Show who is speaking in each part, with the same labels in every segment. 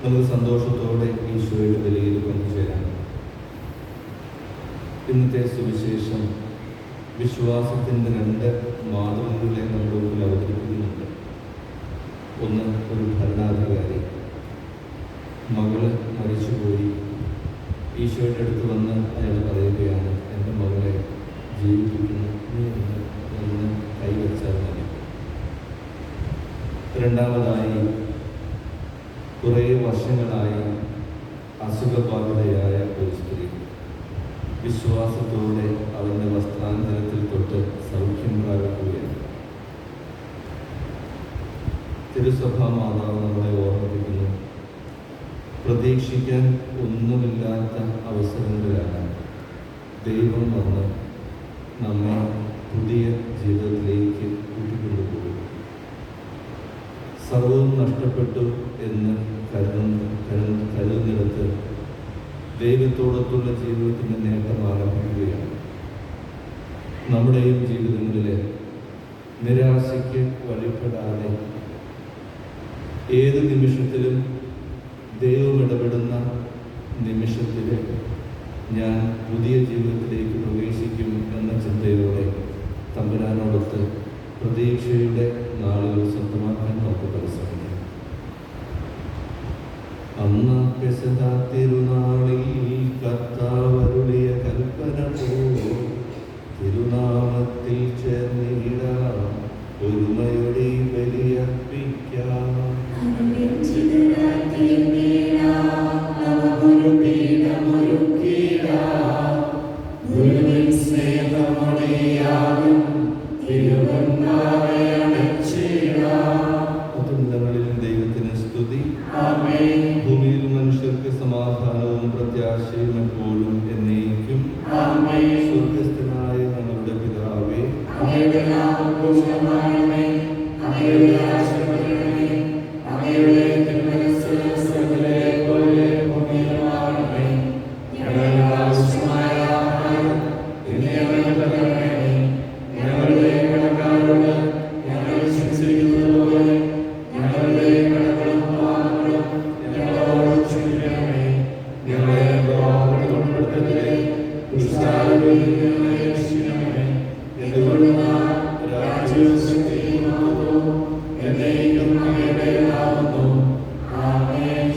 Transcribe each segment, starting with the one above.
Speaker 1: നമുക്ക് സന്തോഷത്തോടെ ഈശോയുടെ ബലിയിൽ പങ്കുചേരാം. ഇന്നത്തെ സുവിശേഷം വിശ്വാസത്തിൻ്റെ 2 മാതൃകകളെ നമ്മുടെ മുമ്പിൽ അവതരിപ്പിക്കുന്നുണ്ട്. ഒന്ന്, ഒരു ഭരണാധികാരി മകള് മരിച്ചുപോയി. ഈശോയുടെ അടുത്ത് വന്ന് അയാൾ പറയുകയാണ്, എൻ്റെ മകളെ ജീവിപ്പിക്കുന്നു, നീ ഒന്ന് കൈവച്ചാൽ മതി. രണ്ടാമതായി, കുറേ വർഷങ്ങളായി അസുഖബാധിതയായ ഒരു സ്ത്രീ വിശ്വാസത്തോടെ അവൻ്റെ വസ്ത്രാന്തരത്തിൽ തൊട്ട് സൗഖ്യം പ്രാപിക്കുകയാണ്. തിരുസഭാ മാതാവ് നമ്മളെ ഓർമ്മിപ്പിക്കുന്നു, പ്രതീക്ഷിക്കാൻ ഒന്നുമില്ലാത്ത അവസരങ്ങളിലാണ് ദൈവം വന്ന് നമ്മെ പുതിയ ജീവിതത്തിലേക്ക് കൂട്ടിക്കൊണ്ടുപോകും. സർവവും നഷ്ടപ്പെട്ടു എന്ന് കരുതുന്നിടത്ത് ദൈവത്തോടൊത്തുള്ള ജീവിതത്തിൻ്റെ നേട്ടം ആരംഭിക്കുകയാണ്. നമ്മുടെയും ജീവിതങ്ങളിലെ നിരാശയ്ക്ക് വഴിപ്പെടാതെ ഏത് നിമിഷത്തിലും ദൈവം ഇടപെടുന്ന നിമിഷത്തിൽ ഞാൻ പുതിയ ജീവിതത്തിലേക്ക് പ്രവേശിക്കും എന്ന ചിന്തയോടെ തമ്പുരാനോടൊത്ത് പ്രതീക്ഷയുടെ നാളുകൾ സ്വന്തമാക്കാൻ നമുക്ക് പരിശ്രമിക്കാം. അന്ന് പെസഹ തിരുനാളിൽ കർത്താവരുളിയ കൽപ്പന പോലെ തിരുനാമത്തിൽ ചേർന്നിടാം, ഒരുമയുടെ ബലിയർപ്പിക്കാം. ദൈവത്തിന് സ്തുതി. ഭൂമിയിൽ മനുഷ്യർക്ക് സമാധാനവും പ്രത്യാശയും എപ്പോഴും എന്നേക്കും. സ്വർഗ്ഗസ്ഥനായ ഞങ്ങളുടെ പിതാവേ,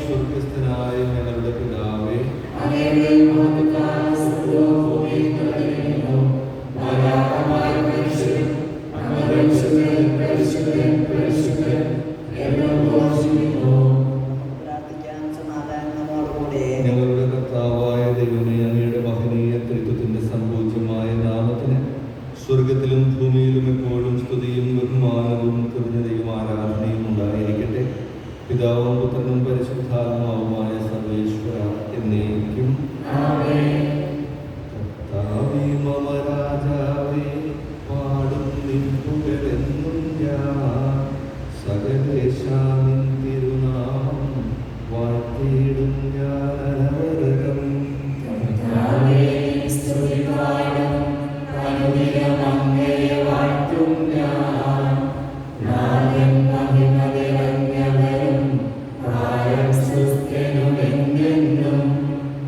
Speaker 1: സ്വർഗ്ഗസ്ഥനായ ഞങ്ങളുടെ പിതാവേ, ഞങ്ങളുടെ കർത്താവായ ദൈവമേ, അങ്ങയുടെ മഹനീയ ത്രിത്വത്തിന്റെ സമ്പൂജ്യമായ നാമത്തിന് സ്വർഗത്തിലും ഭൂമിയിലും എപ്പോഴും സ്തുതിയും ബഹുമാനവും കൃതജ്ഞതയും ആരാധനയും ഉണ്ടായിരിക്കട്ടെ. പിതാവും പുത്രനും പരിശുദ്ധാത്മാവുമായ സർവേശ്വര എന്നേക്കും. കർത്താവേ മമ രാജാവേ, പാടും നിൻ പുകഴെന്നും ഞാൻ, സകലേശാ നിൻ തിരുനാമം വാഴ്ത്തിയിടും ഞാൻ അനവരതം.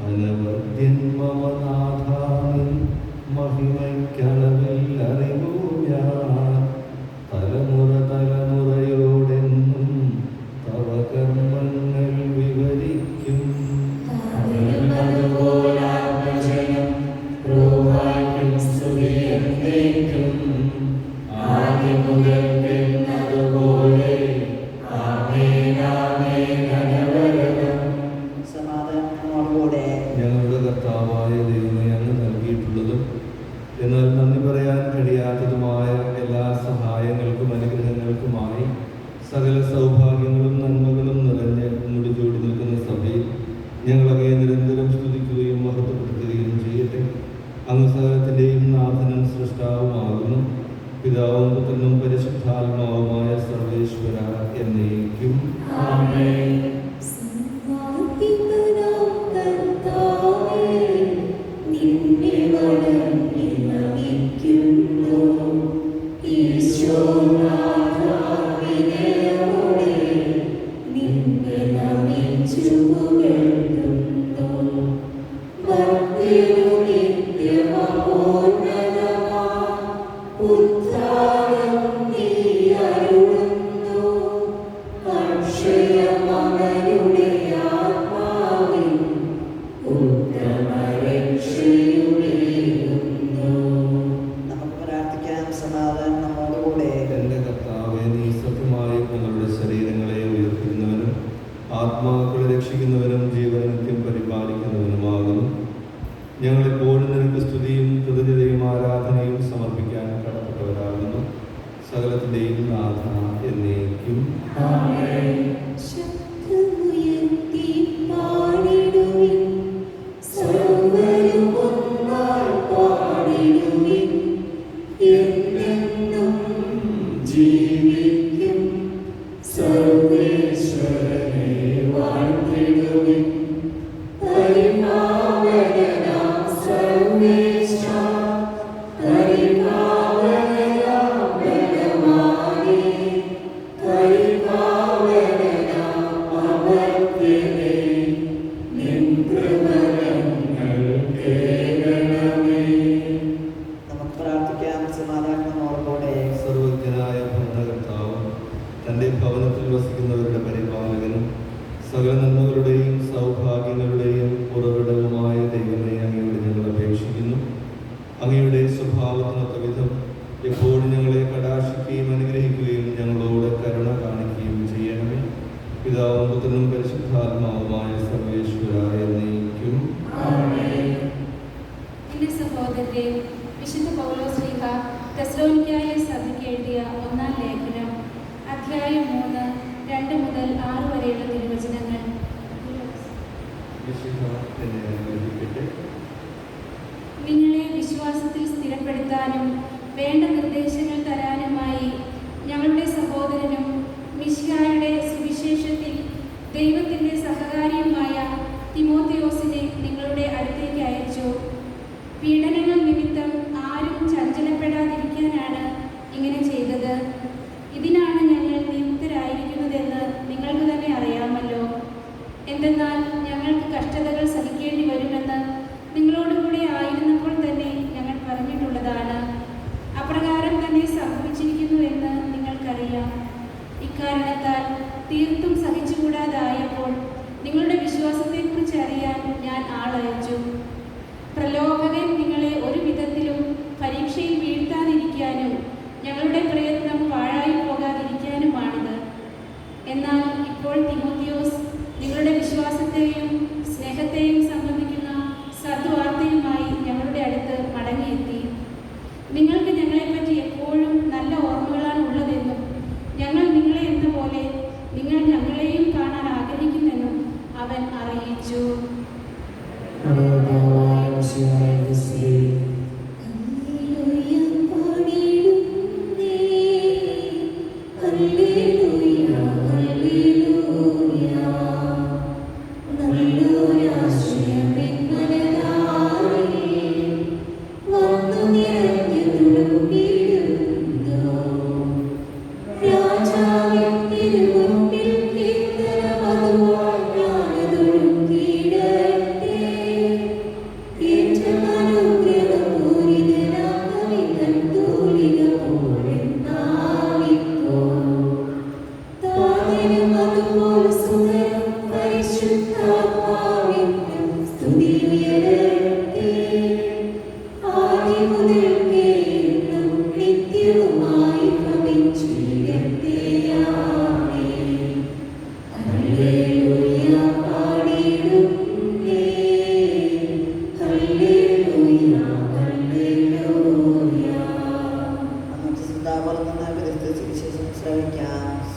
Speaker 1: അനവദ്യൻ മമ നാഥാനിൻ മഹിമയ്ക്കളവിൽ അറിവു ഞാൻ, തലമുറ തലമുറയോടെന്നും തവ കർമ്മങ്ങൾ വിവരിക്കും. ഞങ്ങളുടെ കർത്താവായ ദൈവമേ, അങ്ങ് നൽകിയിട്ടുള്ളതും എന്നാൽ നന്ദി പറയാൻ കഴിയാത്തതുമായ എല്ലാ സഹായങ്ങൾക്കും അനുഗ്രഹങ്ങൾക്കുമായി സകല സൗഭാഗ്യങ്ങളും നന്മകളും നിറഞ്ഞ് മുടിചൂടി നിൽക്കുന്ന സഭയിൽ ഞങ്ങളങ്ങേ നിരന്തരം സ്തുതിക്കുകയും മഹത്വപ്പെടുത്തുകയും ചെയ്യട്ടെ. അങ്ങ് സകലത്തിൻ്റെയും നാഥനും സൃഷ്ടാവുമാകുന്നു. പിതാവും പുത്രനും പരിശുദ്ധാത്മാവുമായ സർവേശ്വര എന്നേക്കും.
Speaker 2: ഈശോ
Speaker 1: ആത്മാക്കളെ രക്ഷിക്കുന്നവനും ജീവനിത്യം പരിപാലിക്കുന്നവനുമാകുന്നു. ഞങ്ങളെപ്പോഴും നിനക്ക് സ്തുതിയും കൃതജ്ഞതയും ആരാധനയും സമർപ്പിക്കാൻ കടപ്പെട്ടവരാകുന്നു. സകലത്തിന്റെയും നാഥ എന്നേക്കും. സർവജ്ഞനായ ഭരണകർത്താവും തൻ്റെ ഭവനത്തിൽ വസിക്കുന്നവരുടെ പരിപാലകനും സകല നന്മകളുടെയും സൗഭാഗ്യങ്ങളുടെയും ഉറവിടവുമായ ദൈവമേ, അങ്ങയോട് ഞങ്ങൾ അപേക്ഷിക്കുന്നു. അങ്ങയുടെ സ്വഭാവത്തിനൊത്ത വിധം എപ്പോഴും ഞങ്ങളെ കടാക്ഷിക്കുകയും അനുഗ്രഹിക്കുകയും ഞങ്ങളോട് കരുണ കാണിക്കുകയും ചെയ്യണമേ. പിതാവും പുത്രനും പരിശുദ്ധാത്മാവുമായ സർവേശ്വരായ എന്നേക്കും.
Speaker 2: സഹോദരരെ, വിശുദ്ധ പൗലോസ്ലീഹ തെസ്സലോനിക്കായ സഭയ്ക്ക് എഴുതിയ ഒന്നാം ലേഖനം അധ്യായം 3 2 മുതൽ 6 വരെയുള്ള തിരുവചനങ്ങൾ. നിങ്ങളെ വിശ്വാസത്തിൽ സ്ഥിരപ്പെടുത്താനും വേണ്ട നിർദ്ദേശങ്ങൾ തരാനുമായി ഞങ്ങളുടെ സഹോദരനും മിശിഹായുടെ സുവിശേഷത്തിൽ ദൈവത്തിൻ്റെ സഹകാരിയുമായ തിമോത്തിയോസിനെ നിങ്ങളുടെ അടുത്തേക്ക് അയച്ചു. പീഡനങ്ങൾ നിമിത്തം ആരും ചഞ്ചലപ്പെടാതിരിക്കാനാണ് ഇങ്ങനെ ചെയ്തത്. ഇതിനാണ് ഞങ്ങൾ നിയുക്തരായിരിക്കുന്നതെന്ന് നിങ്ങൾക്ക് തന്നെ അറിയാമല്ലോ. എന്തെന്നാൽ ഞങ്ങൾക്ക് കഷ്ടതകൾ സഹിക്കേണ്ടി വരുമെന്ന് നിങ്ങളോടുകൂടെ ആയിരുന്നപ്പോൾ തന്നെ ഞങ്ങൾ പറഞ്ഞിട്ടുള്ളതാണ്. അപ്രകാരം തന്നെ സംഭവിച്ചിരിക്കുന്നുവെന്ന് നിങ്ങൾക്കറിയാം. ഇക്കാരണത്താൽ തീർത്തും സഹിച്ചുകൂടാതായപ്പോൾ നിങ്ങളുടെ വിശ്വാസത്തെക്കുറിച്ച് അറിയാൻ ഞാൻ ആളയച്ചു. പ്രലോഭകൻ നിങ്ങളെ ഒരു വിധത്തിലും പരീക്ഷയിൽ വീഴ്ത്താതിരിക്കാനും ഞങ്ങളുടെ പ്രയത്നം പാഴായി പോകാതിരിക്കാനുമാണിത്. എന്നാൽ ഇപ്പോൾ തിമോത്തിയോസ് നിങ്ങളുടെ വിശ്വാസത്തെയും സ്നേഹത്തെയും സംബന്ധിക്കുന്ന സദ്വാർത്തയുമായി ഞങ്ങളുടെ അടുത്ത് മടങ്ങിയെത്തി. നിങ്ങൾക്ക് ഞങ്ങളെപ്പറ്റി എപ്പോഴും നല്ല ഓർമ്മകളാണ് ഉള്ളതെന്നും ഞങ്ങൾ നിങ്ങളെ എന്ന പോലെ നിങ്ങൾ ഞങ്ങളെയും കാണാൻ ആഗ്രഹിക്കുന്നെന്നും അവൻ അറിയിച്ചു.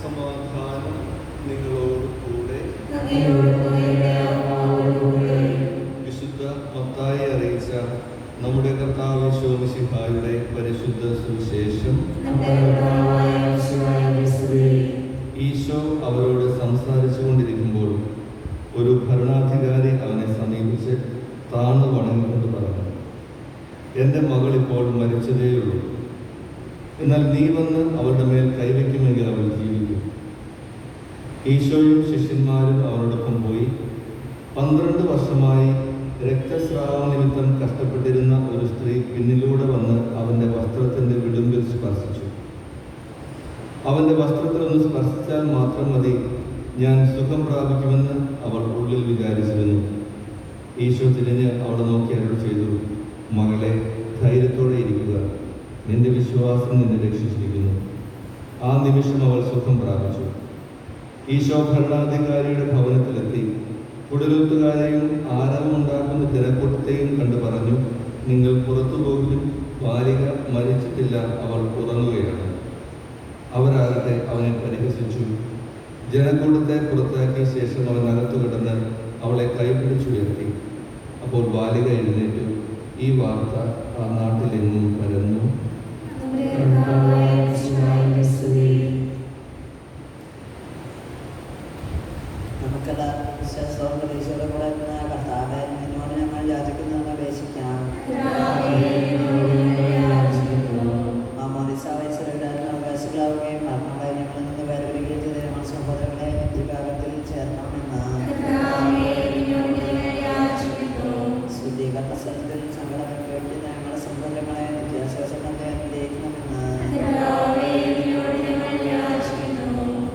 Speaker 1: സമാധാനം നിങ്ങളോട് കൂടെ. വിശുദ്ധ മത്തായി അറിയിച്ച നമ്മുടെ കർത്താവ് യേശു മിശിഹായുടെ പരിശുദ്ധ സുവിശേഷം. ഈശോ അവരോട് സംസാരിച്ചു കൊണ്ടിരിക്കുമ്പോൾ ഒരു ഭരണാധികാരി അവനെ സമീപിച്ച് താഴ്ന്നു വണങ്ങിക്കൊണ്ട് പറഞ്ഞു, എൻ്റെ മകൾ ഇപ്പോൾ മരിച്ചതേയുള്ളൂ. എന്നാൽ നീ വന്ന് അവരുടെ മേൽ കൈവയ്ക്കുമെങ്കിൽ അവൾ ജീവിക്കും. ഈശോയും ശിഷ്യന്മാരും അവരോടൊപ്പം പോയി 12 വർഷമായി രക്തസ്രാവ നിമിത്തം കഷ്ടപ്പെട്ടിരുന്ന ഒരു സ്ത്രീ പിന്നിലൂടെ വന്ന് അവൻ്റെ വസ്ത്രത്തിൻ്റെ വിടുമ്പിൽ സ്പർശിച്ചു. അവൻ്റെ വസ്ത്രത്തിലൊന്ന് സ്പർശിച്ചാൽ മാത്രം മതി, ഞാൻ സുഖം പ്രാപിക്കുമെന്ന് അവൾ ഉള്ളിൽ വിചാരിച്ചിരുന്നു. ഈശോ തിരിഞ്ഞ് അവളെ നോക്കി അരുളി ചെയ്തു, മകളെ, ധൈര്യത്തോടെ ഇരിക്കുക, നിന്റെ വിശ്വാസം നിന്നെ രക്ഷിച്ചിരിക്കുന്നു. ആ നിമിഷം അവൾ സുഖം പ്രാപിച്ചു. ഈശോ ഭരണാധികാരിയുടെ ഭവനത്തിലെത്തി. കുടിലൂത്തുകാരെയും ആരവമുണ്ടാക്കുന്ന ജനക്കൂട്ടത്തെയും കണ്ടു പറഞ്ഞു, നിങ്ങൾ പുറത്തു പോകുവിൻ, ബാലിക മരിച്ചിട്ടില്ല, അവൾ ഉറങ്ങുകയാണ്. അവരാകട്ടെ അവനെ പരിഹസിച്ചു. ജനക്കൂട്ടത്തെ പുറത്താക്കിയ ശേഷം അവൻ അകത്തു കിടന്ന് അവളെ കൈപിടിച്ചുയർത്തി. അപ്പോൾ ബാലിക എഴുന്നേറ്റു. ഈ വാർത്ത ആ നാട്ടിലെങ്ങും പരന്നു.
Speaker 3: നമുക്കെല്ലാവർക്കും വിശ്വാസവും പ്രതീക്ഷയോടെ കൂടെ കർത്താവേ, നിന്നോട് ഞങ്ങൾ യാചിക്കുന്നതെന്ന് അപേക്ഷിക്കാം. അവകാശികളാവുകയും മരണങ്ങളെ ഞങ്ങളിൽ നിന്ന് വേർപിരിക്കുകയും ചെയ്ത ഞങ്ങളുടെ സഹോദരങ്ങളെ വിഭാഗത്തിൽ ചേർക്കണമെന്ന് ശുദ്ധീകരണ സ്ഥലത്തിൽ സങ്കടം കേട്ട് ഞങ്ങളുടെ സഹോദരങ്ങളെ വിദ്യാഭ്യാസത്തെ അനുഗ്രഹിക്കണമെന്ന്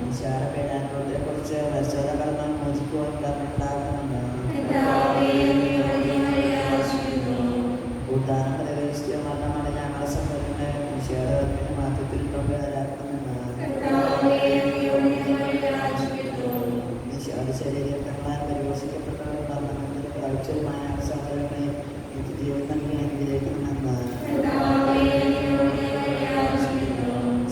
Speaker 3: നിശാരപീഡനത്തെ കുറിച്ച് പരിശോധന മോചിക്കുവാൻ കാരണമുണ്ടാകണമെന്ന് ഉദ്ധാനം പ്രവേശിച്ച മരണമാണ് ഞങ്ങളുടെ സഹോദരങ്ങളെ നിശാരത്തിന് മാറ്റത്തിൽ പ്രബലരാക്കണമെന്ന് നിശാദ ശരീരങ്ങളാൽ പരിപോഷിക്കപ്പെട്ടവരുടെ മരണത്തിൽ പ്രവചനമായ സഹോദരങ്ങളെ നിത്യജീവൻ നൽകി അനുഗ്രഹിക്കണമെന്ന്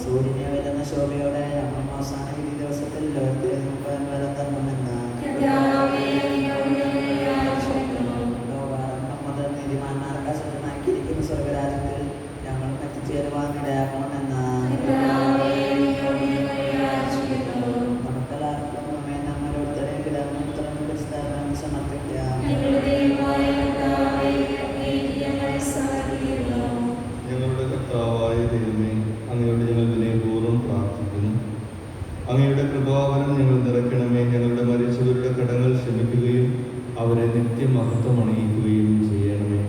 Speaker 3: സൂര്യനെ വരുന്ന ശോഭയോടെ ഞങ്ങൾ അവസാന വിധി ദിവസത്തിൽ ലോകത്തിൽ വരം തരണമെന്ന് മുതൽ നീതിമാന്മാർക്ക് സജ്ജമാക്കിയിരിക്കുന്ന സ്വർഗരാജ്യത്തിൽ ഞങ്ങൾ എത്തിച്ചേരുവാൻ ഇടയാക്കണമെന്ന് നമുക്കെല്ലാവർക്കും നമ്മോരോരുത്തരെ പിതാവിനും സമർപ്പിക്കാം.
Speaker 1: ഞങ്ങളുടെ കർത്താവായ ദൈവമേ, അങ്ങയോട് ഞങ്ങൾ വിനയപൂർവ്വം പ്രാർത്ഥിക്കുന്നു. അങ്ങയുടെ കൃപാവരം ഞങ്ങൾ നിറയ്ക്കണമേ. ഞങ്ങളുടെ മരിച്ചവരുടെ കടങ്ങൾ ക്ഷമിക്കുകയും അവരെ നിത്യമഹത്വം അണിയിക്കുകയും ചെയ്യണമേ.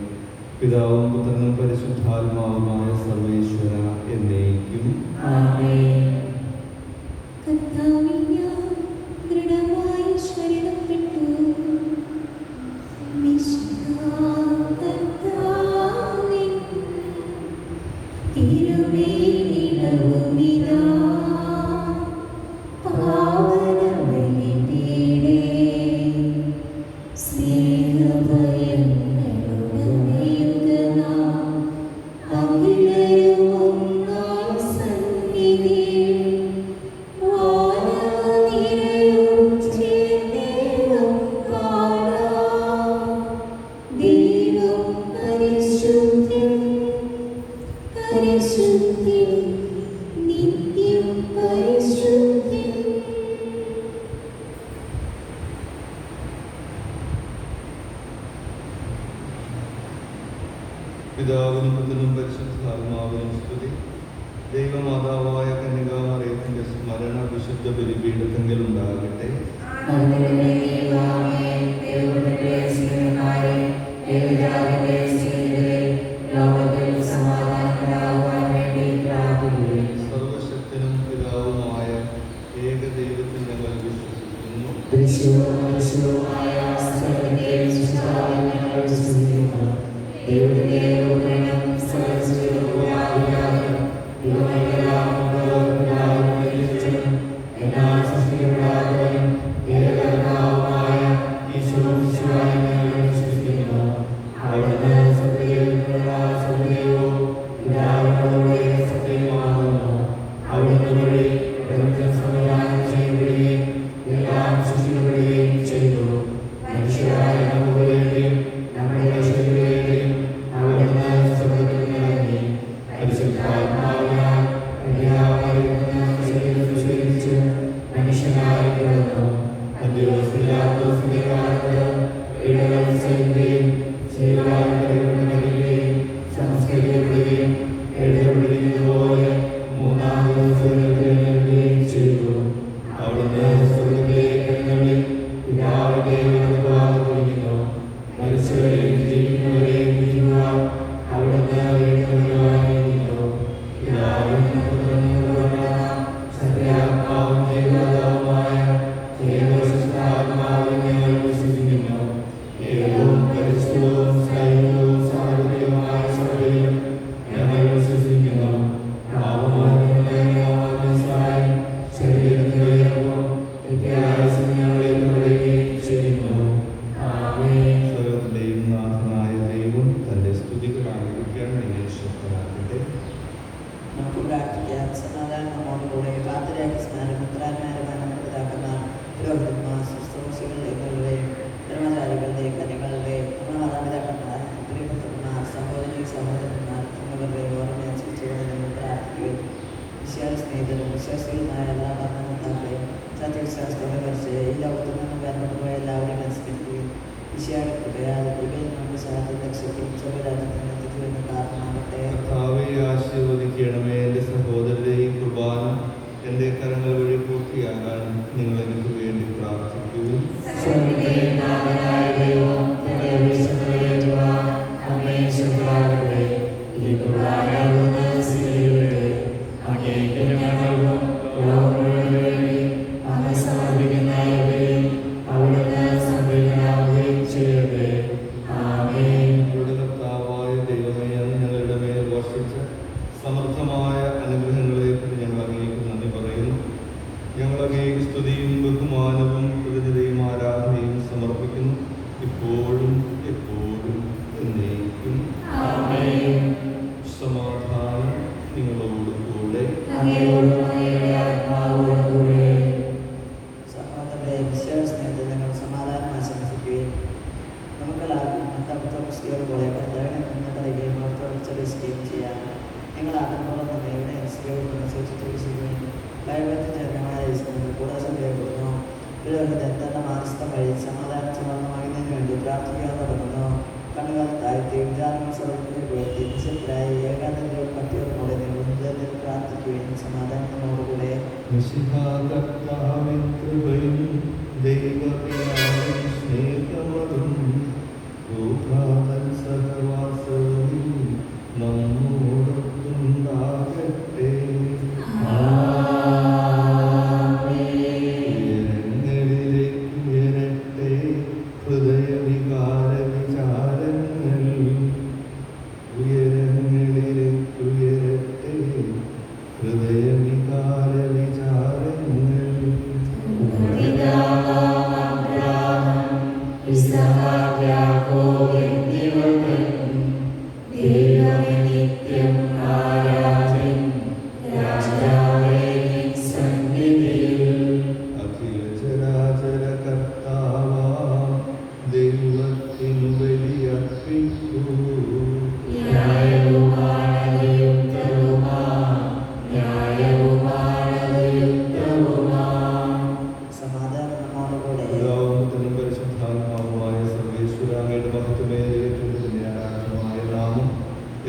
Speaker 1: പിതാവും പുത്രനും പരിശുദ്ധാത്മാവുമായ സർവേശ്വര എന്നേക്കും. പിതാവിനും പുത്രനും പരിശുദ്ധാത്മാവിനും സ്തുതി. ദൈവമാതാവായ കന്യകാമറിയത്തിന്റെ സ്മരണ വിശുദ്ധ ബലിപീഠത്തെങ്കിൽ ഉണ്ടാകട്ടെ. സർവശക്തനും പിതാവുമായ ഏക ദൈവത്തിൽ ഞങ്ങൾ വിശ്വസിക്കുന്നു.
Speaker 4: അവിടുന്ന് സ്വർഗ്ഗത്തിലേക്ക് എഴുന്നള്ളി പിതാവിന്റെ വലതുഭാഗത്ത്
Speaker 3: പ്രാർത്ഥിക്കാൻ തുടങ്ങുന്നു. കണ്ണുകൾ താഴ്ത്തി വിചാരങ്ങൾ സർവ്വത്തിലേക്ക് ഉയർത്തി നിശബ്ദരായി ഏകാന്തതയോട് ഭക്തിയോടുകൂടെ നിർബന്ധത്തിൽ പ്രാർത്ഥിക്കുകയും സമാധാനത്തോടുകൂടെ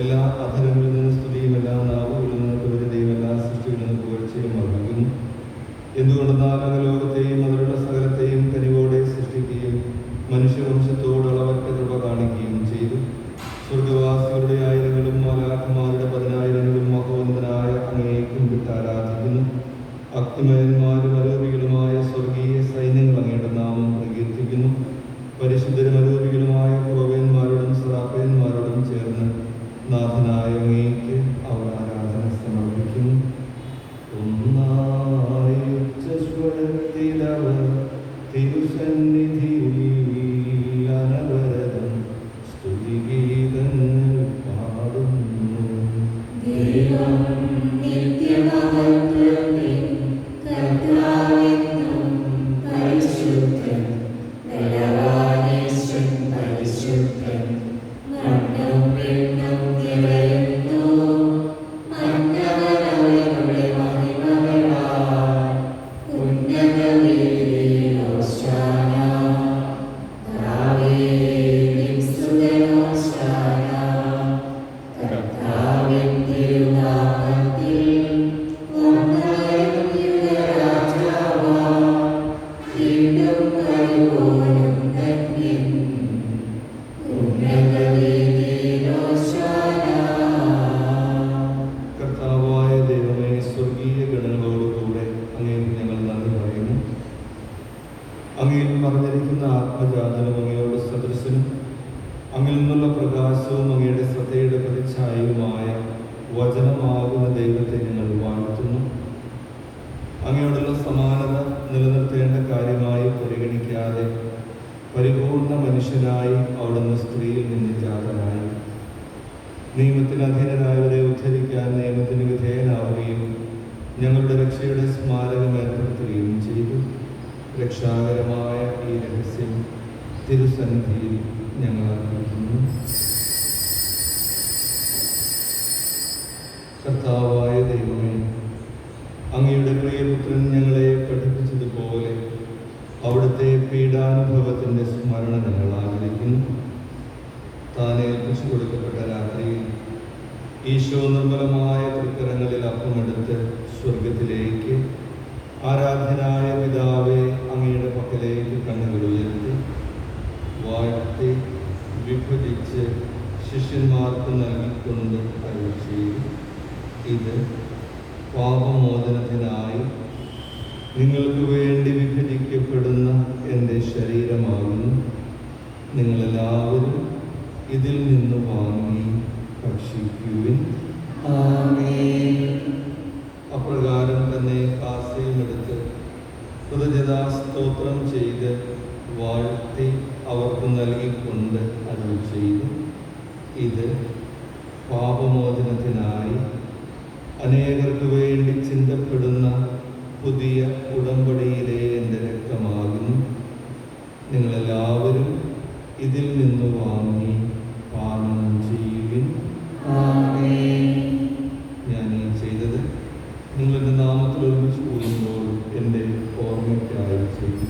Speaker 1: എല്ലാ അധരങ്ങളിൽ നിന്ന് സ്തുതിയും എല്ലാ നാവുകളിൽ നിന്ന് കവിതയും എല്ലാ സൃഷ്ടികളിൽ നിന്ന് പുകഴ്ചയും അർപ്പിക്കുന്നു. എന്തുകൊണ്ടെന്നാൽ ലോകത്തെയും അതിലുള്ള സകലത്തെയും കനിവോടെ സൃഷ്ടിക്കുകയും മനുഷ്യവംശത്തോട് അളവറ്റ കൃപ കാണിക്കുകയും ചെയ്തു. സ്വർഗവാസികളുടെ ആയിരങ്ങളും മാലാഖമാരുടെ 10,000ങ്ങളും മഹോന്നതനായ അങ്ങേക്കും വിട്ട് ആരാധിക്കുന്നു. അഗ്നിമയന്മാരും അലോപികളുമായ സ്വർഗീയ സൈന്യങ്ങൾ അങ്ങയുടെ നാമം പ്രകീർത്തിക്കുന്നു. പരിശുദ്ധരും അലോപികളുമായ ക്രോവേന്മാരോടും സറാഫേന്മാരോടും ചേർന്ന് നാഥനായ അങ്ങേക്ക് അവർ ആരാധന സമർപ്പിക്കുന്നു. ഒന്നായി ഉച്ചസ്വരത്തിലവർ തിരുസന്നിധിയിൽ അനവരതം സ്തുതിഗീതങ്ങൾ പാടുന്നു.
Speaker 4: ദൈവം നിത്യമഹത്വത്തിൻ കർത്താവെന്നും പരിശുദ്ധൻ ബലവാനീശൻ പരിശുദ്ധൻ മണ്ണും പെണ്ണും നിറയുന്നു മന്നവനവരുടെ മഹിമകളാൽ ഉന്നതവേദിയിൽ ഹോശാന ദാവീദിൻ സ്തുതൻ ഹോശാന കർത്താവിൻ തിരുനാമത്തിൽ വന്നവനും യുഗരാജാവാം വീണ്ടും വരുവോനും ധന്യൻ ഉന്നതവേദിയിൽ ഹോശാന.
Speaker 1: കർത്താവായ ദൈവമേ, സ്വർഗീയ ഗണങ്ങളോടുകൂടെ അങ്ങേക്ക് ഞങ്ങൾ നന്ദി പറയുന്നു. അങ്ങയിൽ മറഞ്ഞിരിക്കുന്ന ആത്മജാതനും അങ്ങയോട് സദൃശനും അങ്ങിൽ നിന്നുള്ള പ്രകാശവും അങ്ങയുടെ ശ്രദ്ധയുടെ പ്രതിച്ഛായയുമായ വചനമാകുന്ന ദൈവത്തെ ഞങ്ങൾ വാഴ്ത്തുന്നു. അങ്ങയോടുള്ള സമാനത നിലനിർത്തേണ്ട കാര്യമായി പരിഗണിക്കാതെ പരിപൂർണ മനുഷ്യനായി അവിടുന്ന് സ്ത്രീയിൽ നിന്ന് ജാതനായി നിയമത്തിന് അധീനരായവരെ ഉദ്ധരിക്കാൻ നിയമത്തിന് വിധേയനാവുകയും ഞങ്ങളുടെ രക്ഷയുടെ സ്മാരകം ഏർപ്പെടുത്തുകയും ചെയ്തു. രക്ഷാകരമായ ഈ രഹസ്യം തിരുസന്നിധിയിൽ ഞങ്ങൾ അർപ്പിക്കുന്നു. കർത്താവായ ദൈവമേ, അങ്ങയുടെ പ്രിയപുത്രൻ ഞങ്ങളെ പഠിപ്പിച്ചതുപോലെ അവിടുത്തെ പീഡാനുഭവത്തിൻ്റെ സ്മരണ ഞങ്ങൾ ആഗ്രഹിക്കുന്നു. താൻ ഏൽപ്പിച്ചു കൊടുക്കപ്പെട്ട രാത്രിയിൽ ഈശോ നിർമ്മലമായ തൃക്കരങ്ങളിൽ അപ്പമെടുത്ത് സ്വർഗത്തിലേക്ക് ആരാധ്യനായ പിതാവേ അങ്ങയുടെ പക്കലേക്ക് കണ്ണുകൾ ഉയർത്തി വാഴ്ത്തി വിഭജിച്ച് ശിഷ്യന്മാർക്ക് നൽകിക്കൊണ്ട് അരുളി ചെയ്തു. ഇത് പാപമോചനത്തിനായി നിങ്ങൾക്ക് വേണ്ടി വിഭജിക്കപ്പെടുന്ന എൻ്റെ ശരീരമാകുന്നു. നിങ്ങളെല്ലാവരും ഇതിൽ നിന്ന് വാങ്ങി ഭക്ഷിക്കുവിൻ. അപ്രകാരം തന്നെ കാസയുമെടുത്ത് കൃതജ്ഞതാസ്തോത്രം ചെയ്ത് വാഴ്ത്തി അവർക്ക് നൽകിക്കൊണ്ട് അരുളി ചെയ്തു. ഇത് പാപമോചനത്തിനായി അനേകർക്ക് വേണ്ടി ചിന്തപ്പെടുന്ന പുതിയ ഉടമ്പടിയിലെ എൻ്റെ രക്തമാകുന്നു. നിങ്ങളെല്ലാവരും ഇതിൽ നിന്ന് വാങ്ങി പാനം ചെയ്യുവിൻ. ഞാൻ ഈ ചെയ്തത് നിങ്ങളുടെ നാമത്തിൽ ഒരുമിച്ച് കൂടുമ്പോൾ എൻ്റെ ഓർമ്മയ്ക്കായി ചെയ്തു.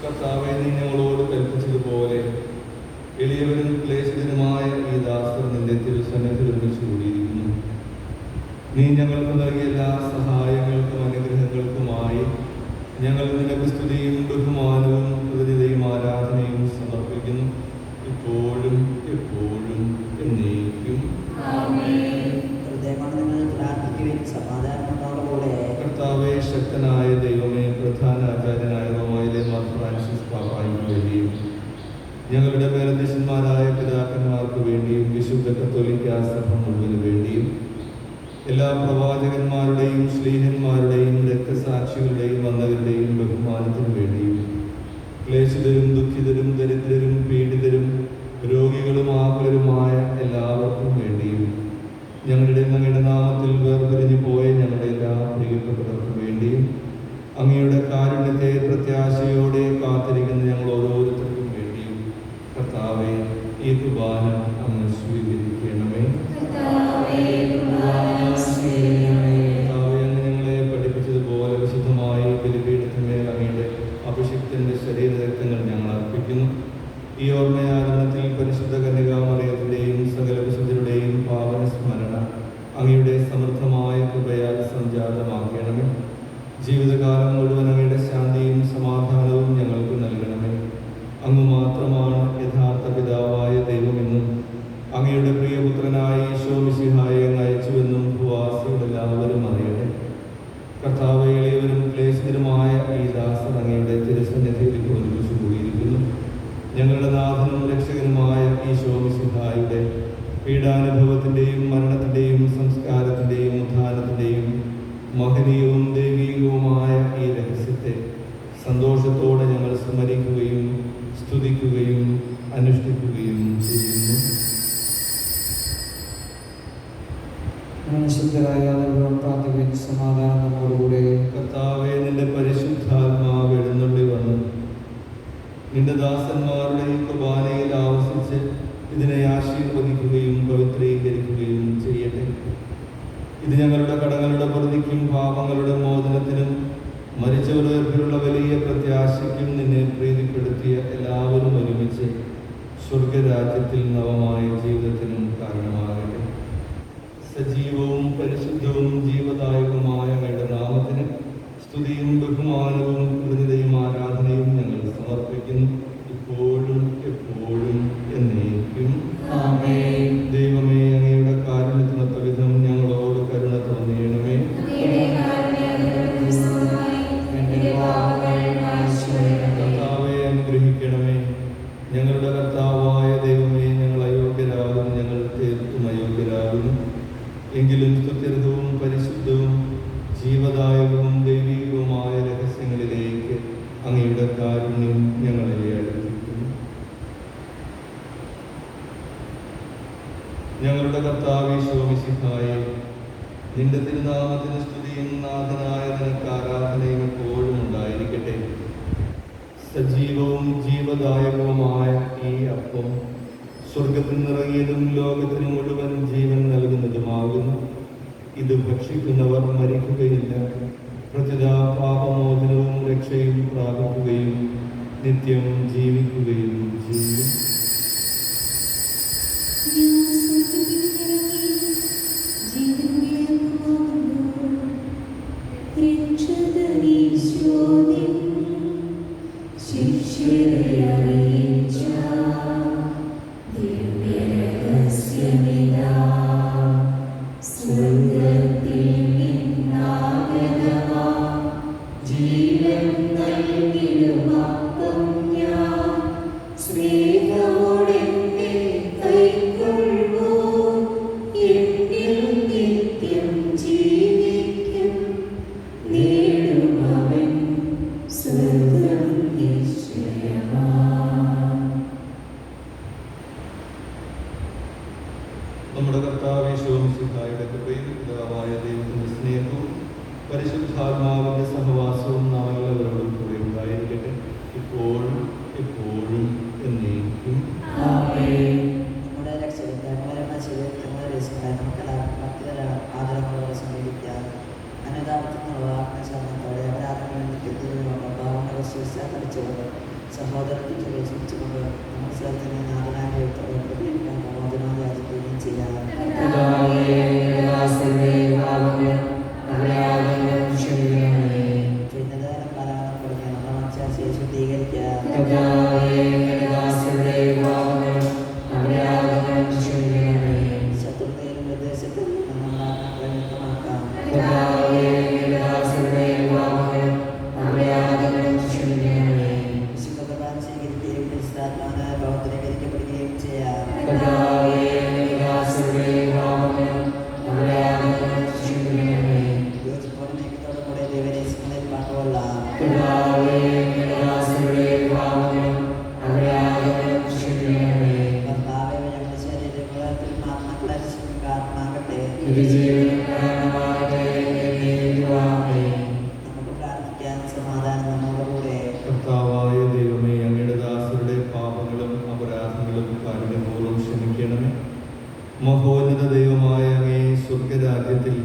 Speaker 1: കർത്താവേ, നീ ഞങ്ങളോട് കൽപ്പിച്ചതുപോലെ എളിയവനും ക്ലേശിതനുമായ ഈ ദാസർ നിന്റെ തിരുസന്നിധിയിൽ ഒരുമിച്ച് കൂടിയിരിക്കുന്നു. നീ ഞങ്ങൾക്ക് നൽകിയ എല്ലാ സഹായങ്ങൾക്കും അനുഗ്രഹങ്ങൾക്കുമായി ഞങ്ങൾ നിനക്ക് സ്തുതിയും ബഹുമാനവും കൃതജ്ഞതയും ആരാധനയും സമർപ്പിക്കുന്നു, ഇപ്പോഴും എപ്പോഴും എന്നേക്കും.
Speaker 3: ഹൃദയം കൊണ്ട് നിങ്ങൾ പ്രാർത്ഥിക്കുകയും സമാധാനത്തോടുകൂടെ.
Speaker 1: കർത്താവേ, ശക്തനായ ദൈവമേ, പ്രധാന ആചാര്യനായ റോമയിലെ മാർ ഫ്രാൻസിസ് പാപ്പായ്ക്ക് വേണ്ടിയും ഞങ്ങളുടെ മേലധ്യക്ഷന്മാരായ പിതാക്കന്മാർക്ക് വേണ്ടിയും വിശുദ്ധ കത്തോലിക്കാ സഭ മുഴുവന് വേണ്ടിയും എല്ലാ പ്രവാചകന്മാരുടെയും ശ്ലീഹന്മാരുടെയും രക്തസാക്ഷികളുടെയും വന്നവരുടെയും ബഹുമാനത്തിനു വേണ്ടിയും ക്ലേശിതരും ദുഃഖിതരും ദരിദ്രരും പീഡിതരും രോഗികളും ആകുലരുമായ എല്ലാവർക്കും വേണ്ടിയും ഞങ്ങളുടെ അങ്ങയുടെ നാമത്തിൽ വേർപിരിഞ്ഞു പോയ ഞങ്ങളുടെ എല്ലാ പ്രിയപ്പെട്ടവർക്കും വേണ്ടിയും അങ്ങയുടെ കാരുണ്യത്തെ പ്രത്യാശയോടെ കാത്തിരിക്കുന്ന ഞങ്ങൾ ഓരോരുത്തർക്കും വേണ്ടിയും കർത്താവേ, ഈ കുർബാന അങ്ങ് സ്വീകരിക്കണമേ. കർത്താവേ, അങ്ങ് ഞങ്ങളെ പഠിപ്പിച്ചതുപോലെ വിശുദ്ധമായി ബലിപീഠത്തിന്മേൽ അങ്ങയുടെ അഭിഷിക്തന്റെ ശരീരരക്തങ്ങൾ ഞങ്ങൾ അർപ്പിക്കുന്നു. ഈ ഓർമ്മയാചരണത്തിൽ പരിശുദ്ധ കന്യകാമറിയത്തിന്റെയും സകല വിശുദ്ധരുടെയും പാവന സ്മരണ അങ്ങയുടെ സമൃദ്ധമായ കൃപയാൽ സംജാതമാക്കണമേ. ജീവിതകാലം മുഴുവൻ അങ്ങയുടെ ശാന്തിയും സമാധാനവും ഞങ്ങൾക്ക് നൽകണമേ. അങ്ങ് മാത്രമാണ് യഥാർത്ഥ പിതാവായ ദൈവമെന്നും അങ്ങയുടെ പ്രിയപുത്രനായ ഈശോ മിശിഹായെ അങ്ങ് അയച്ചുവെന്നും ഭൂവാസികളെല്ലാവരും അറിയട്ടെ. കർത്താവേ, എളിയവരും ക്ലേശിതരുമായ ഈ ദാസർ അങ്ങയുടെ തിരുസന്നിധിയിൽ ഒരുമിച്ച് കൂടിയിരിക്കുന്നു. ഞങ്ങളുടെ നാഥനും രക്ഷകനുമായ ഈശോ മിശിഹായുടെ പീഡാനുഭവത്തിൻ്റെയും മരണത്തിൻ്റെയും സംസ്കാരത്തിൻ്റെയും ഉത്ഥാനത്തിൻ്റെയും മഹനീയവും ദൈവീകവുമായ ഈ രഹസ്യത്തെ സന്തോഷത്തോടെ ഞങ്ങൾ സ്മരിക്കുകയും സ്തുതിക്കുകയും അനുഷ്ഠിക്കുകയും ചെയ്യുന്നു.
Speaker 5: ശുദ്ധരായ പ്രാർത്ഥിക്കുകയും സമാധാനം നമ്മോടുകൂടെ.
Speaker 1: കർത്താവേ, നിന്റെ പരിശുദ്ധാത്മാവ് എഴുന്നള്ളി വന്ന് നിന്റെ ദാസന്മാരുടെ ഈ കുർബാനയിൽ ആവസിച്ച് ഇതിനെ ആശീർവദിക്കുകയും പവിത്രീകരിക്കുകയും ചെയ്യട്ടെ. ഇത് ഞങ്ങളുടെ കടങ്ങളുടെ പ്രതിക്കും പാപങ്ങളുടെ മോചനത്തിനും മരിച്ചവരുടെ വലിയ പ്രത്യാശയ്ക്കും നിന്നെ പ്രീതിപ്പെടുത്തിയ എല്ലാവരും ഒരുമിച്ച് സ്വർഗരാജ്യത്തിൽ നവമായ ജീവിതത്തിനും കാരണമാകട്ടെ. സജീവവും പരിശുദ്ധവും ജീവദായകവുമായ അങ്ങയുടെ നാമത്തിന് സ്തുതിയും ബഹുമാനവും കൃതജ്ഞതയും ആരാധനയും ഞങ്ങൾ സമർപ്പിക്കുന്നു, ഇപ്പോഴും എപ്പോഴും എന്നേക്കും. ദൈവമേ, അങ്ങയുടെ കാരുണ്യത്തിനൊത്ത വിധം ഞങ്ങളോട് കരുണ തോന്നിയണമേ. കർത്താവെ, അനുഗ്രഹിക്കണമേ. ഞങ്ങളുടെ കർത്താവായ ദൈവമേ, ഞങ്ങൾ അയോഗ്യരാകുന്നു, ഞങ്ങൾ തീർത്തും അയോഗ്യരാകുന്നു. എങ്കിലും സ്തുത്യർഹവും പരിശുദ്ധവും ജീവദായകവും ദൈവീകവുമായ രഹസ്യങ്ങളിലേക്ക് അങ്ങയുടെ കാരുണ്യം ഞങ്ങളെ അടുപ്പിക്കുന്നു. ഞങ്ങളുടെ കർത്താവേ ഈശോ മിശിഹായേ, നിന്റെ തിരുനാമത്തിന് സ്തുതിയും നാഥനായ നിനക്ക് ആരാധനയും എപ്പോഴും ഉണ്ടായിരിക്കട്ടെ. സജീവവും ജീവദായകവുമായ ഈ അപ്പം സ്വർഗത്തിൽ നിറങ്ങിയതും ലോകത്തിന് മുഴുവൻ ജീവൻ നൽകുന്നതുമാകുന്നു. ഇത് ഭക്ഷിക്കുന്നവർ മരിക്കുകയില്ല, പ്രത്യുത പാപമോചനവും രക്ഷയും പ്രാപിക്കുകയും നിത്യം ജീവിക്കുകയും ചെയ്യും.
Speaker 4: So
Speaker 3: ഉപദേശങ്ങളിൽ പങ്കുകൊള്ളാം.
Speaker 4: പിതാവേ, ദാസരുടെ പാപങ്ങളും അപരാധങ്ങളും ക്ഷമിക്കണമേ.
Speaker 3: കർത്താവേ, ഞങ്ങളുടെ ശരീരങ്ങളിൽ ആത്മാക്കളെ രക്ഷിക്കാത്മാകട്ടെ.
Speaker 4: ഇത് ജീവനും കാരണമാകട്ടെ. എന്നേക്കുമാമേൻ.
Speaker 3: നമുക്ക് പ്രാർത്ഥിക്കാൻ. സമാധാനം നമ്മോടുകൂടെ.
Speaker 1: കർത്താവായ ദൈവമേ, അങ്ങയുടെ ദാസരുടെ പാപങ്ങളും അപരാധങ്ങളും കാരുണ്യപൂർവ്വം ക്ഷമിക്കണമേ. മഹോന്നത ദൈവമായ അങ്ങേ സ്വർഗരാജ്യത്തിൽ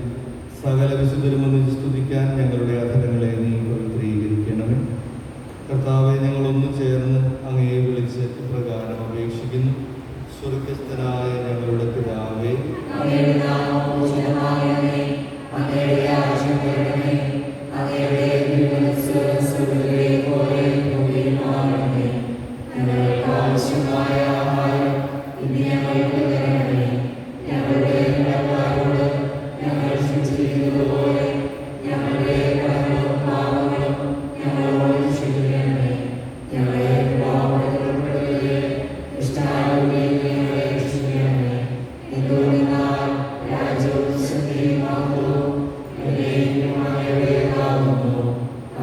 Speaker 1: സകല വിശുദ്ധരും ഒന്നിച്ച് സ്തുതിക്കാൻ ഞങ്ങളുടെ അധരങ്ങളെ നീ പവിത്രീകരിക്കണമേ. കർത്താവെ, ഞങ്ങളൊന്നു ചേർന്ന് അങ്ങയെ വിളിച്ച് ഇപ്രകാരം അപേക്ഷിക്കുന്നു. സ്വർഗസ്ഥനായ ഞങ്ങളുടെ പിതാവേ,
Speaker 4: അങ്ങയുടെ നാമം പൂജിതമാകണമേ. അങ്ങയുടെ രാജ്യം വരണമേ. അങ്ങയുടെ തിരുമനസ്സ് സ്വർഗ്ഗത്തിലെ പോലെ ഭൂമിയിലുമാകണമേ. ഞങ്ങൾക്ക് ആവശ്യമായ ആഹാരം ഇന്ന് ഞങ്ങൾക്ക് തരണമേ. ഞങ്ങളുടെ കടക്കാരോട് ഞങ്ങൾ ക്ഷമിച്ചിരിക്കുന്നത് പോലെ ഞങ്ങളുടെ കടങ്ങളും പാപങ്ങളും ഞങ്ങളോട് ക്ഷമിക്കണമേ. ഞങ്ങളെ പാപത്തിൽ ഉൾപ്പെടുത്തരുതേ. ദുഷ്ടാരൂപിയിൽ ഞങ്ങളെ രക്ഷിക്കണമേ. എന്തുകൊണ്ടെന്നാൽ രാജ്യവും ശക്തിയും മഹത്വവും എന്നേക്കും അങ്ങയുടേതാകുന്നു.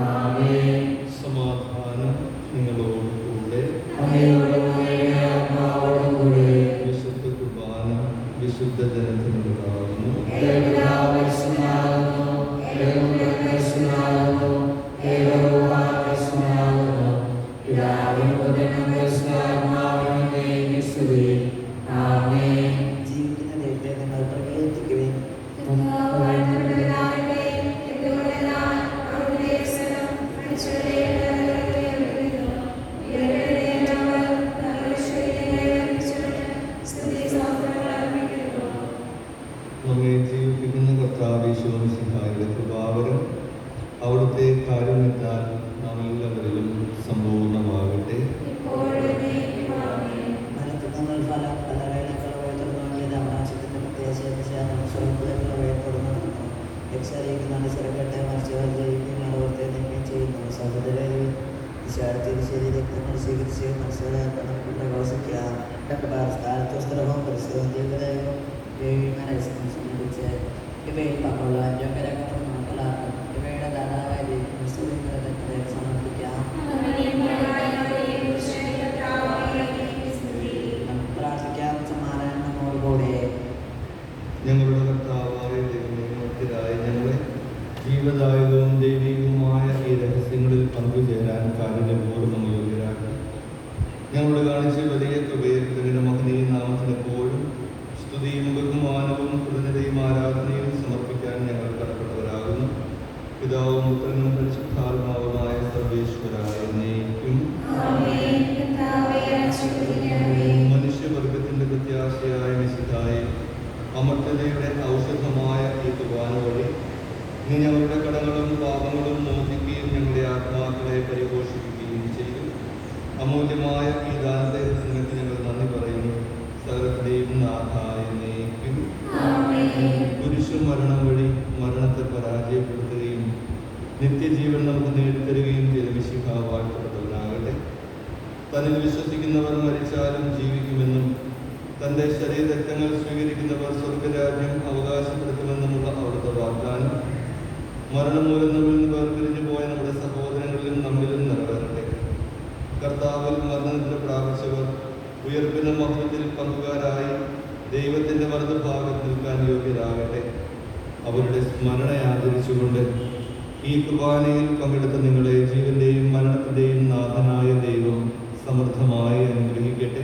Speaker 4: ആമേൻ.
Speaker 1: സമാധാനം നിങ്ങളോട് കൂടെ.
Speaker 4: അങ്ങയോടും അങ്ങയുടെ ആത്മാവോടും കൂടെ.
Speaker 1: വിശുദ്ധ കുർബാന വിശുദ്ധ ജനത്തിനുള്ളതാകുന്നു.
Speaker 4: ഏകപിതാവ് പരിശുദ്ധനാകുന്നു. ഏകപുത്രൻ പരിശുദ്ധനാകുന്നു. ഏകരൂഹാ പരിശുദ്ധനാകുന്നു. പിതാവിനും പുത്രനും പരിശുദ്ധാത്മാവിനും എന്നേക്കും സ്തുതി. ആമേൻ.
Speaker 3: ജീവിക്കുന്ന ദൈവത്തെ നിങ്ങൾ പ്രകീർത്തിക്കുവിൻ.
Speaker 1: നമ്മെ ജീവിപ്പിക്കുന്ന കർത്താവിശ്വസിഹായുടെ കൃപാവരം അവിടുത്തെ കാരുണ്യത്താൽ നാം എല്ലാവരിലും സമ്പൂർണ്ണമാകട്ടെ.
Speaker 3: മലത്തുനിന്നുള്ള ഫലം പലവേളകൾ ഉയർത്തുന്നതിന്റെ അവകാശത്തിന്റെ പ്രത്യേകശേഷം സ്വന്തം ഉയർപ്പെടുന്നു. രക്ഷറിയിക്കുന്ന ചെറുകെട്ടെ മറിച്ച് ജയിക്കുന്ന ഓർത്തെ നീക്കം ചെയ്യുന്നു. സഹോദരരെ, ശരീരത്തിൽ രക്തങ്ങൾ സ്വീകരിച്ച് മനസ്സിലെ നമുക്ക് പ്രഘോഷിക്കാം. സ്ഥാനത്വസ്ത്രവും പരിശുദ്ധവും ജീവിതവും സമീപിച്ച് ഇവയിൽ പങ്കുള്ള യോഗ്യരംഗം നമുക്കെല്ലാവർക്കും ഇവയുടെ ദാതാവായ ദൈവത്തെ സമർപ്പിക്കാം. നമുക്ക് പ്രാർത്ഥിക്കാം. സമാധാനം നമ്മോടുകൂടെ.
Speaker 1: ഞങ്ങളുടെ കർത്താവായ ദൈവമേ, ഭക്തരായ ഞങ്ങളെ ജീവദായകവും ദൈവികവുമായ ഈ രഹസ്യങ്ങളിൽ പങ്കുചേരാൻ കാരുണ്യപൂർവ്വം യോഗ്യരാക്കി. ഞങ്ങളോട് കാണിച്ച വലിയ കൃപയുടെ മഹനീയ നാമത്തിന് എപ്പോഴും സ്തുതിയും ബഹുമാനവും കൃതജ്ഞതയും ആരാധനയും സമർപ്പിക്കാൻ ഞങ്ങൾ കടപ്പെട്ടവരാകുന്നു. പിതാവും പുത്രനും പരിശുദ്ധാത്മാവുമായ സർവേശ്വരായ എന്നേക്കും. മനുഷ്യവർഗത്തിന്റെ പ്രത്യാശയായ മിശിഹായെ, അമർത്യതയുടെ ഔഷധമായ ഈ കുർബാന വഴി നീ ഞങ്ങളുടെ കടങ്ങളും പാപങ്ങളും മോചിക്കുകയും ഞങ്ങളുടെ ആത്മാക്കളെ പരിപോഷിപ്പിക്കുകയും ചെയ്തു. അമൂല്യമായ ഈ ദാനത്തെ നിനക്ക് ഞങ്ങൾ നന്ദി പറയുന്നു. സകലത്തിന്റെയും നാഥായ എന്നേക്കും. കുരിശു മരണം വഴി മരണത്തെ പരാജയപ്പെടുത്തുകയും നിത്യജീവൻ നമുക്ക് നേടിത്തരുകയും ചെയ്ത മിശിഹ വാഴ്ത്തപ്പെട്ടവനാകട്ടെ. തന്നിൽ വിശ്വസിക്കുന്നവർ മരിച്ചാലും ജീവിക്കുമെന്നും തൻ്റെ ശരീരരക്തങ്ങൾ സ്വീകരിക്കുന്നവർ സ്വർഗരാജ്യം അവകാശപ്പെടുത്തുമെന്നുമുള്ള അവിടുത്തെ വാഗ്ദാനം മരണം മൂലം നമ്മിൽ നിന്ന് വേർപിരിഞ്ഞു പോയ നമ്മുടെ സഹോദരങ്ങളിലും നമ്മിലും നിറവേറട്ടെ. കർത്താവിൽ മരണത്തിന് പ്രാപിച്ചവർ ഉയർപ്പിന്റെ മഹത്വത്തിൽ പങ്കുകാരായി ദൈവത്തിൻ്റെ വലതുഭാഗത്ത് നിൽക്കാൻ യോഗ്യരാകട്ടെ. അവരുടെ സ്മരണ ആചരിച്ചുകൊണ്ട് ഈ കുർബാനയിൽ പങ്കെടുത്ത നിങ്ങളെ ജീവന്റെയും മരണത്തിൻ്റെയും നാഥനായ ദൈവം സമൃദ്ധമായി അനുഗ്രഹിക്കട്ടെ,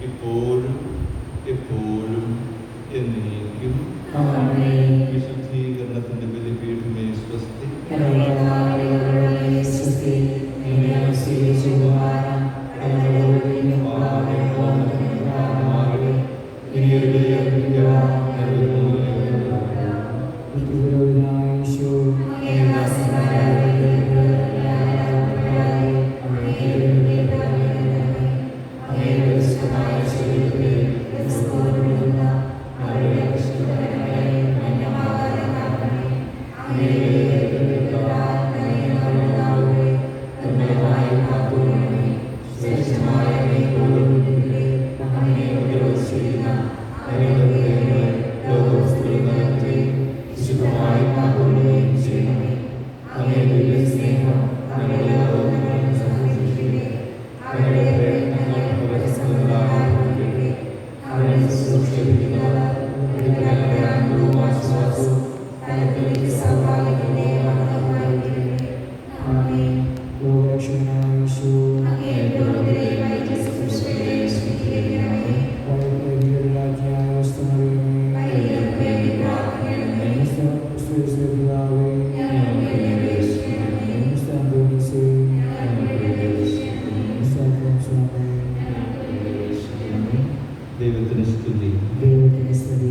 Speaker 1: ഇപ്പോഴും എപ്പോഴും എന്നേക്കും. വിശുദ്ധീകരണത്തിന്റെ ബലിപീഠമേ സ്വസ്തി.
Speaker 4: Amen.
Speaker 1: ദൈവത്തിന് സ്തുതി.
Speaker 4: ദൈവത്തിന് സ്തുതി.